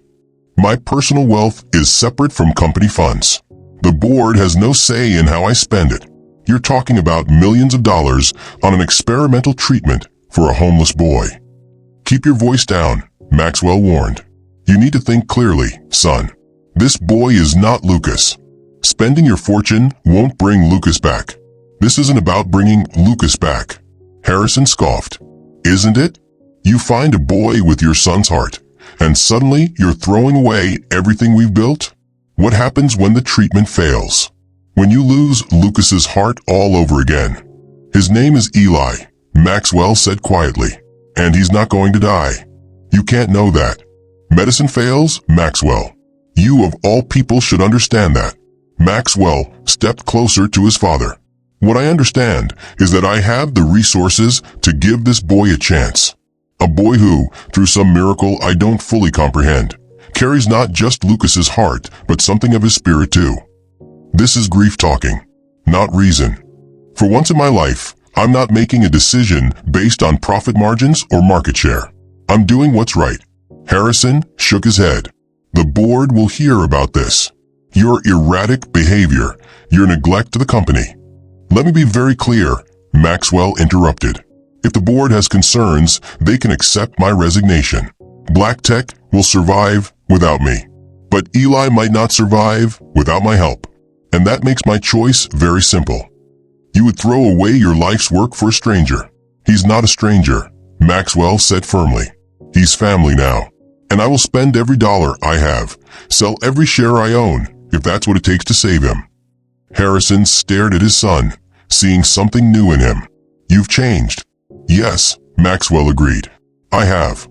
My personal wealth is separate from company funds. The board has no say in how I spend it. You're talking about millions of dollars on an experimental treatment for a homeless boy. Keep your voice down, Maxwell warned. You need to think clearly, son. This boy is not Lucas. Spending your fortune won't bring Lucas back. This isn't about bringing Lucas back. Harrison scoffed. Isn't it? You find a boy with your son's heart, and suddenly you're throwing away everything we've built? What happens when the treatment fails? When you lose Lucas's heart all over again? His name is Eli, Maxwell said quietly, and he's not going to die. You can't know that. Medicine fails, Maxwell. You of all people should understand that. Maxwell stepped closer to his father. What I understand is that I have the resources to give this boy a chance. A boy who, through some miracle I don't fully comprehend, carries not just Lucas's heart, but something of his spirit too. This is grief talking, not reason. For once in my life, I'm not making a decision based on profit margins or market share. I'm doing what's right. Harrison shook his head. The board will hear about this. Your erratic behavior, your neglect to the company. Let me be very clear, Maxwell interrupted. If the board has concerns, they can accept my resignation. Black Tech will survive without me. But Eli might not survive without my help. And that makes my choice very simple. You would throw away your life's work for a stranger. He's not a stranger, Maxwell said firmly. He's family now. And I will spend every dollar I have, sell every share I own, if that's what it takes to save him. Harrison stared at his son, seeing something new in him. You've changed. Yes, Maxwell agreed. I have.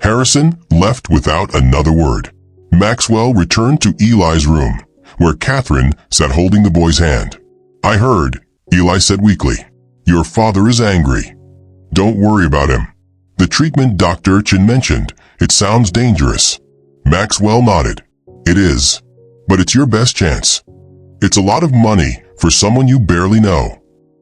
Harrison left without another word. Maxwell returned to Eli's room, where Catherine sat holding the boy's hand. I heard, Eli said weakly. Your father is angry. Don't worry about him. The treatment Dr. Chin mentioned, it sounds dangerous. Maxwell nodded. It is. But it's your best chance. It's a lot of money for someone you barely know.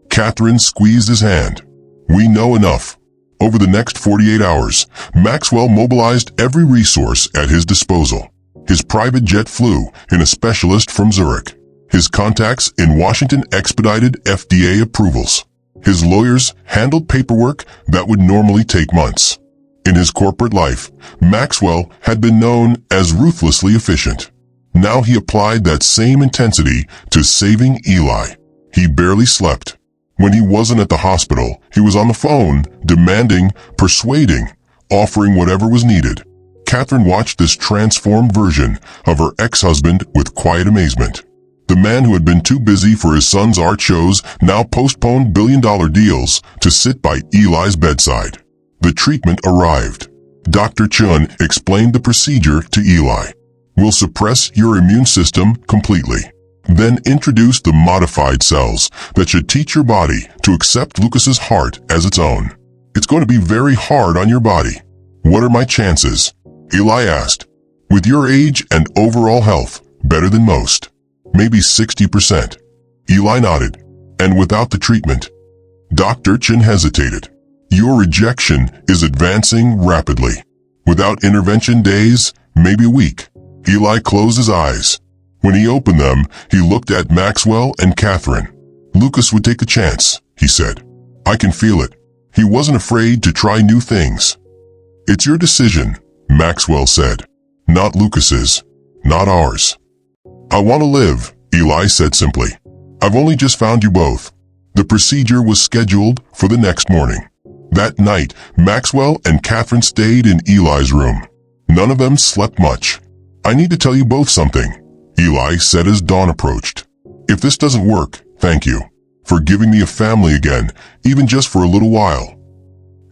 Catherine squeezed his hand. We know enough. Over the next 48 hours, Maxwell mobilized every resource at his disposal. His private jet flew in a specialist from Zurich. His contacts in Washington expedited FDA approvals. His lawyers handled paperwork that would normally take months. In his corporate life, Maxwell had been known as ruthlessly efficient. Now he applied that same intensity to saving Eli. He barely slept. When he wasn't at the hospital, he was on the phone, demanding, persuading, offering whatever was needed. Catherine watched this transformed version of her ex-husband with quiet amazement. The man who had been too busy for his son's art shows now postponed billion-dollar deals to sit by Eli's bedside. The treatment arrived. Dr. Chun explained the procedure to Eli. We'll suppress your immune system completely. Then introduce the modified cells that should teach your body to accept Lucas's heart as its own. It's going to be very hard on your body. What are my chances? Eli asked. With your age and overall health, better than most. Maybe 60%. Eli nodded. And without the treatment? Dr. Chin hesitated. Your rejection is advancing rapidly. Without intervention days, maybe a week. Eli closed his eyes. When he opened them, he looked at Maxwell and Catherine. Lucas would take a chance, he said. I can feel it. He wasn't afraid to try new things. It's your decision, Maxwell said. Not Lucas's. Not ours. I want to live, Eli said simply. I've only just found you both. The procedure was scheduled for the next morning. That night, Maxwell and Catherine stayed in Eli's room. None of them slept much. I need to tell you both something, Eli said as dawn approached. If this doesn't work, thank you for giving me a family again, even just for a little while.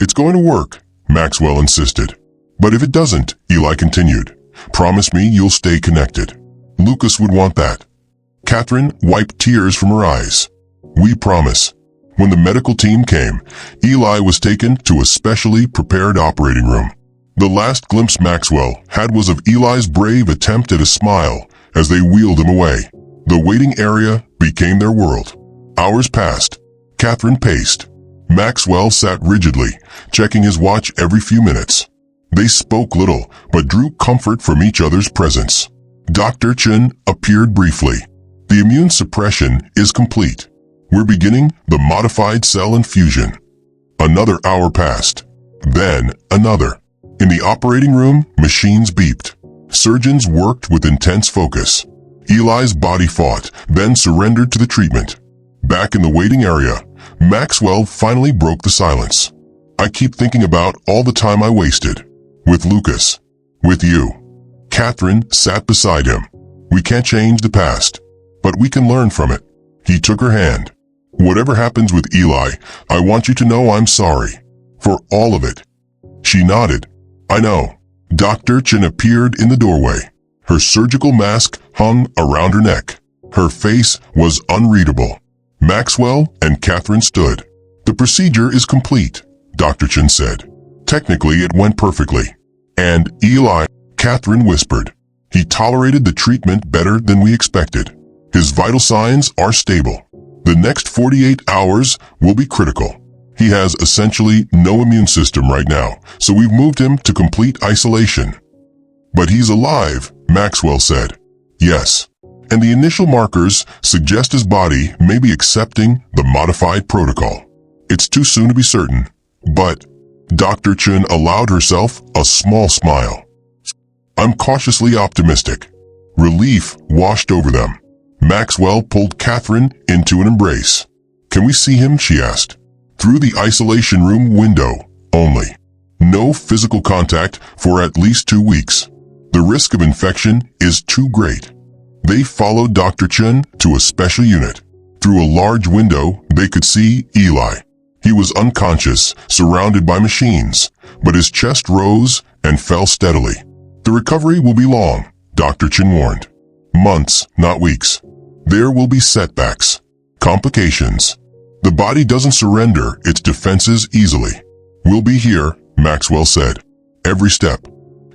It's going to work, Maxwell insisted. But if it doesn't, Eli continued, promise me you'll stay connected. Lucas would want that. Catherine wiped tears from her eyes. We promise. When the medical team came, Eli was taken to a specially prepared operating room. The last glimpse Maxwell had was of Eli's brave attempt at a smile as they wheeled him away. The waiting area became their world. Hours passed. Catherine paced. Maxwell sat rigidly, checking his watch every few minutes. They spoke little, but drew comfort from each other's presence. Dr. Chen appeared briefly. The immune suppression is complete. We're beginning the modified cell infusion. Another hour passed. Then another. In the operating room, machines beeped. Surgeons worked with intense focus. Eli's body fought, then surrendered to the treatment. Back in the waiting area, Maxwell finally broke the silence. I keep thinking about all the time I wasted. With Lucas. With you. Catherine sat beside him. We can't change the past, but we can learn from it. He took her hand. Whatever happens with Eli, I want you to know I'm sorry. For all of it. She nodded. I know. Dr. Chen appeared in the doorway. Her surgical mask hung around her neck. Her face was unreadable. Maxwell and Catherine stood. The procedure is complete, Dr. Chen said. Technically, it went perfectly. And Eli, Catherine whispered. He tolerated the treatment better than we expected. His vital signs are stable. The next 48 hours will be critical. He has essentially no immune system right now, so we've moved him to complete isolation. But he's alive, Maxwell said. Yes. And the initial markers suggest his body may be accepting the modified protocol. It's too soon to be certain, but Dr. Chen allowed herself a small smile. I'm cautiously optimistic. Relief washed over them. Maxwell pulled Catherine into an embrace. Can we see him? She asked. Through the isolation room window, only. No physical contact for at least 2 weeks. The risk of infection is too great. They followed Dr. Chen to a special unit. Through a large window, they could see Eli. He was unconscious, surrounded by machines, but his chest rose and fell steadily. The recovery will be long, Dr. Chen warned. Months, not weeks. There will be setbacks, complications. The body doesn't surrender its defenses easily. We'll be here, Maxwell said. Every step.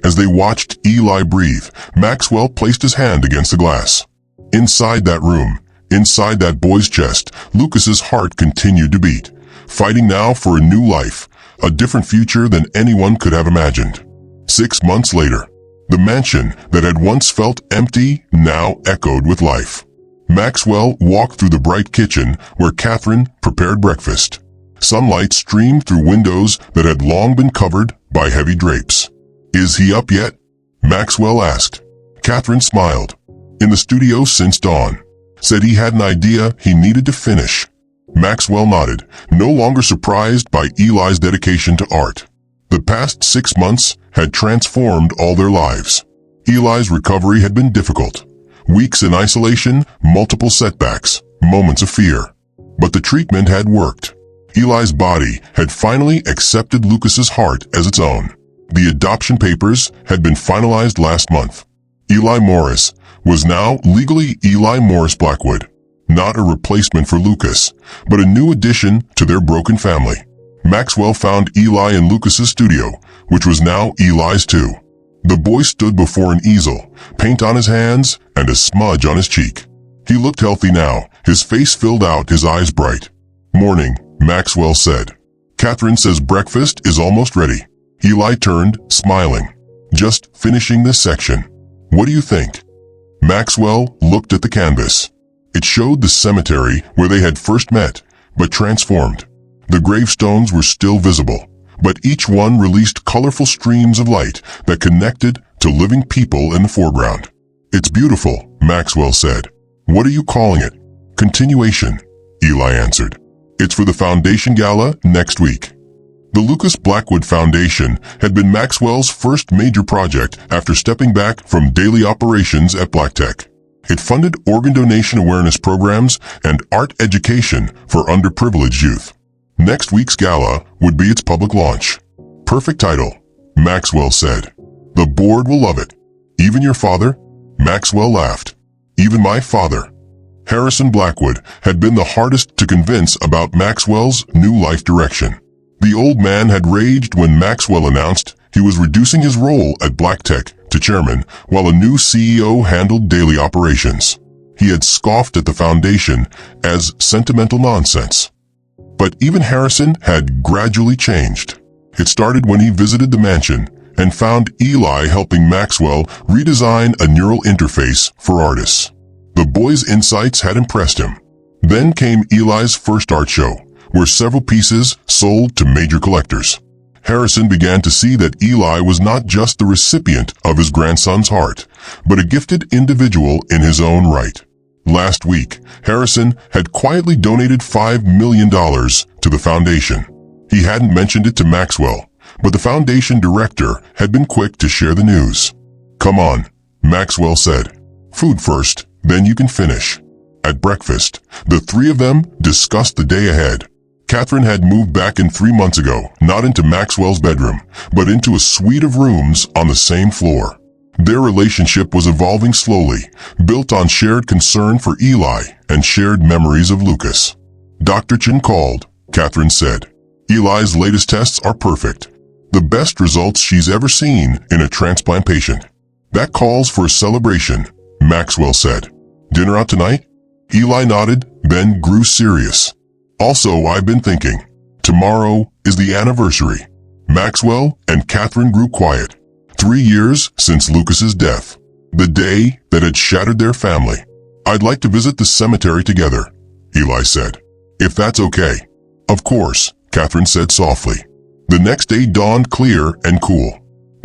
As they watched Eli breathe, Maxwell placed his hand against the glass. Inside that room, inside that boy's chest, Lucas's heart continued to beat, fighting now for a new life, a different future than anyone could have imagined. 6 months later, the mansion that had once felt empty now echoed with life. Maxwell walked through the bright kitchen where Catherine prepared breakfast. Sunlight streamed through windows that had long been covered by heavy drapes. Is he up yet? Maxwell asked. Catherine smiled. In the studio since dawn. Said he had an idea he needed to finish. Maxwell nodded, no longer surprised by Eli's dedication to art. The past 6 months had transformed all their lives. Eli's recovery had been difficult. Weeks in isolation, multiple setbacks, moments of fear. But the treatment had worked. Eli's body had finally accepted Lucas's heart as its own. The adoption papers had been finalized last month. Eli Morris was now legally Eli Morris Blackwood. Not a replacement for Lucas, but a new addition to their broken family. Maxwell found Eli in Lucas's studio, which was now Eli's too. The boy stood before an easel, paint on his hands and a smudge on his cheek. He looked healthy now, his face filled out, his eyes bright. Morning, Maxwell said. Catherine says breakfast is almost ready. Eli turned, smiling. Just finishing this section. What do you think? Maxwell looked at the canvas. It showed the cemetery where they had first met, but transformed. The gravestones were still visible, but each one released colorful streams of light that connected to living people in the foreground. It's beautiful, Maxwell said. What are you calling it? Continuation, Eli answered. It's for the Foundation Gala next week. The Lucas Blackwood Foundation had been Maxwell's first major project after stepping back from daily operations at Black Tech. It funded organ donation awareness programs and art education for underprivileged youth. Next week's gala would be its public launch. Perfect title, Maxwell said. The board will love it. Even your father? Maxwell laughed. Even my father. Harrison Blackwood had been the hardest to convince about Maxwell's new life direction. The old man had raged when Maxwell announced he was reducing his role at Black Tech to chairman while a new CEO handled daily operations. he had scoffed at the foundation as sentimental nonsense. But even Harrison had gradually changed. It started when he visited the mansion and found Eli helping Maxwell redesign a neural interface for artists. The boy's insights had impressed him. Then came Eli's first art show, where several pieces sold to major collectors. Harrison began to see that Eli was not just the recipient of his grandson's heart, but a gifted individual in his own right. Last week, Harrison had quietly donated $5 million to the foundation. He hadn't mentioned it to Maxwell, but the foundation director had been quick to share the news. "Come on," Maxwell said. "Food first, then you can finish." At breakfast, the three of them discussed the day ahead. Catherine had moved back in 3 months ago, not into Maxwell's bedroom, but into a suite of rooms on the same floor. Their relationship was evolving slowly, built on shared concern for Eli and shared memories of Lucas. "Dr. Chen called," Catherine said. "Eli's latest tests are perfect. The best results she's ever seen in a transplant patient." "That calls for a celebration," Maxwell said. "Dinner out tonight?" Eli nodded, then grew serious. "Also, I've been thinking. Tomorrow is the anniversary." Maxwell and Catherine grew quiet. 3 years since Lucas's death. The day that had shattered their family. "I'd like to visit the cemetery together," Eli said. "If that's okay." "Of course," Catherine said softly. The next day dawned clear and cool.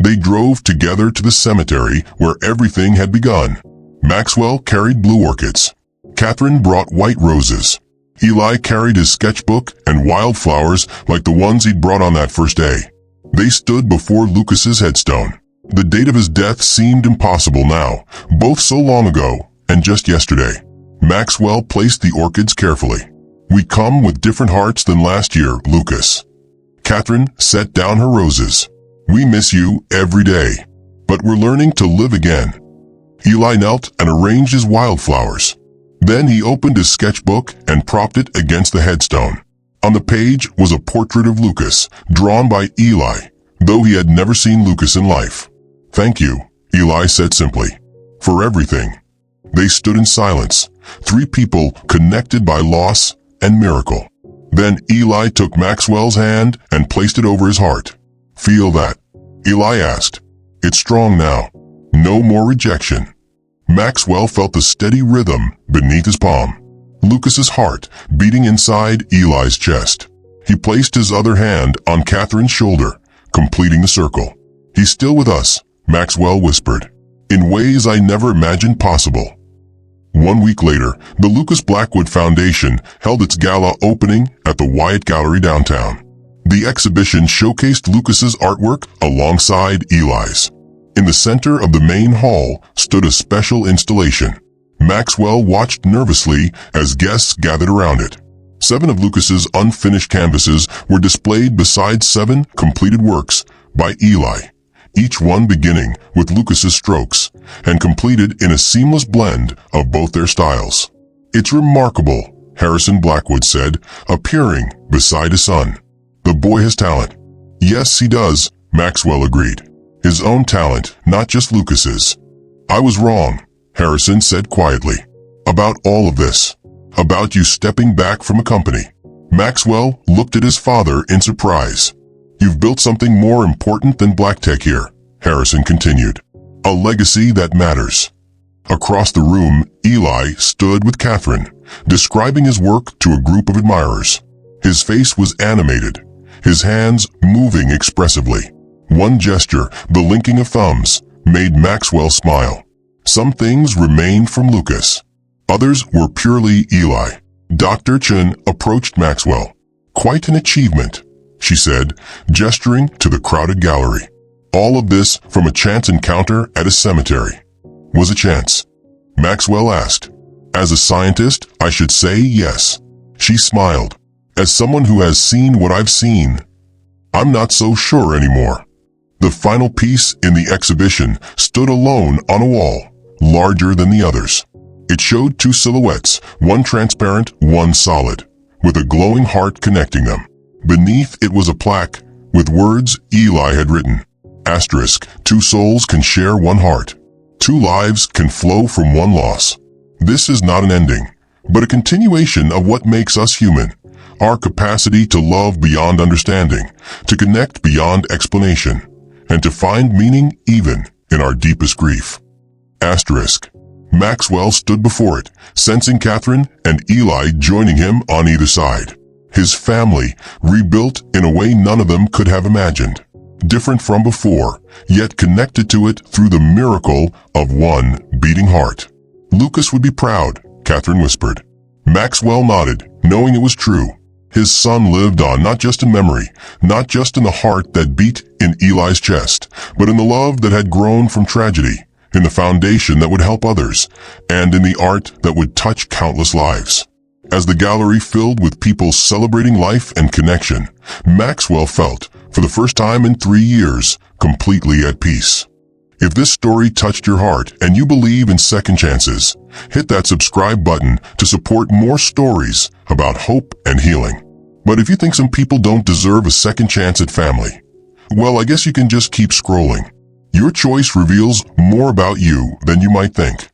They drove together to the cemetery where everything had begun. Maxwell carried blue orchids. Catherine brought white roses. Eli carried his sketchbook and wildflowers like the ones he'd brought on that first day. They stood before Lucas's headstone. The date of his death seemed impossible now, both so long ago and just yesterday. Maxwell placed the orchids carefully. "We come with different hearts than last year, Lucas." Catherine set down her roses. "We miss you every day, but we're learning to live again." Eli knelt and arranged his wildflowers. Then he opened his sketchbook and propped it against the headstone. On the page was a portrait of Lucas, drawn by Eli, though he had never seen Lucas in life. "Thank you," Eli said simply, "for everything." They stood in silence, 3 people connected by loss and miracle. Then Eli took Maxwell's hand and placed it over his heart. "Feel that?" Eli asked. "It's strong now. No more rejection." Maxwell felt the steady rhythm beneath his palm. Lucas's heart beating inside Eli's chest. He placed his other hand on Catherine's shoulder, completing the circle. "He's still with us," Maxwell whispered, "in ways I never imagined possible." 1 week later, the Lucas Blackwood Foundation held its gala opening at the Wyatt Gallery downtown. The exhibition showcased Lucas's artwork alongside Eli's. In the center of the main hall stood a special installation. Maxwell watched nervously as guests gathered around it. 7 of Lucas's unfinished canvases were displayed beside 7 completed works by Eli, each one beginning with Lucas's strokes and completed in a seamless blend of both their styles. "It's remarkable," Harrison Blackwood said, appearing beside his son. "The boy has talent." "Yes, he does," Maxwell agreed. "His own talent, not just Lucas's." "I was wrong," Harrison said quietly. "About all of this. About you stepping back from a company." Maxwell looked at his father in surprise. "You've built something more important than black tech here," Harrison continued. "A legacy that matters." Across the room, Eli stood with Catherine, describing his work to a group of admirers. His face was animated, his hands moving expressively. One gesture, the linking of thumbs, made Maxwell smile. Some things remained from Lucas. Others were purely Eli. Dr. Chen approached Maxwell. "Quite an achievement," she said, gesturing to the crowded gallery. "All of this from a chance encounter at a cemetery." "Was a chance?" Maxwell asked. "As a scientist, I should say yes." She smiled. "As someone who has seen what I've seen, I'm not so sure anymore." The final piece in the exhibition stood alone on a wall, larger than the others. It showed 2 silhouettes, one transparent, one solid, with a glowing heart connecting them. Beneath it was a plaque with words Eli had written. Asterisk, 2 souls can share one heart. 2 lives can flow from one loss. This is not an ending, but a continuation of what makes us human. Our capacity to love beyond understanding, to connect beyond explanation, and to find meaning even in our deepest grief. Asterisk. Maxwell stood before it, sensing Catherine and Eli joining him on either side. His family, rebuilt in a way none of them could have imagined. Different from before, yet connected to it through the miracle of one beating heart. Lucas would be proud, Catherine whispered. Maxwell nodded, knowing it was true. His son lived on not just in memory, not just in the heart that beat in Eli's chest, but in the love that had grown from tragedy, in the foundation that would help others, and in the art that would touch countless lives. As the gallery filled with people celebrating life and connection, Maxwell felt, for the first time in 3 years, completely at peace. If this story touched your heart and you believe in second chances, hit that subscribe button to support more stories about hope and healing. But if you think some people don't deserve a second chance at family, well, I guess you can just keep scrolling. Your choice reveals more about you than you might think.